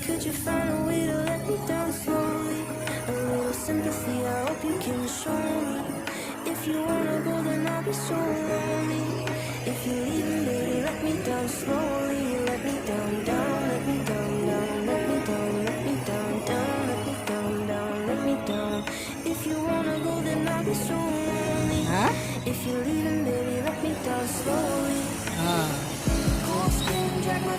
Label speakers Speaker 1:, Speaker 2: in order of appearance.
Speaker 1: Could you find a way to let me down slowly? A little sympathy, I hope you can show me. If you wanna go, then I'll be so lonely. If you're leaving, baby, let me down slowly. Let me down, down, let me down, down, let me down, let me down, down, let me down, down, let me down. If you wanna go, then I'll be so lonely. If you're leaving, baby, let me down slowly. Cold skin, drag my